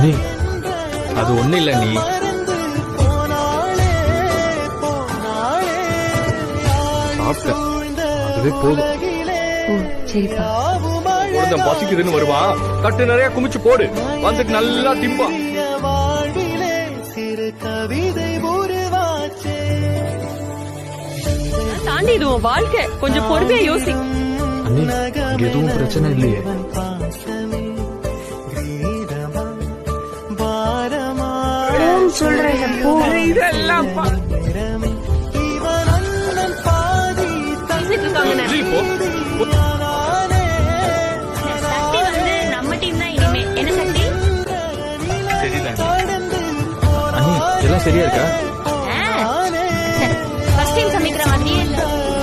அண்ணி அது ஒண்ணு இல்ல நீ சாப்பிட்ட அதுவே போதும். ஓ சரிப்பா. ஒருத்தன் பசிக்குதுன்னு வருவான், கட்டு நிறைய குமிச்சு போடு, வந்துட்டு நல்லா திம்பா. தாண்டி இது உன் வாழ்க்கை, கொஞ்சம் பொறுமையா யோசி. அண்ணி இங்க எதுவும் பிரச்சனை இல்லையே. இதெல்லாம் நம்ம டீம் தான் இனிமே. என்ன சக்தி? சரிதான் அண்ணி, எல்லாம் சரியா இருக்கா?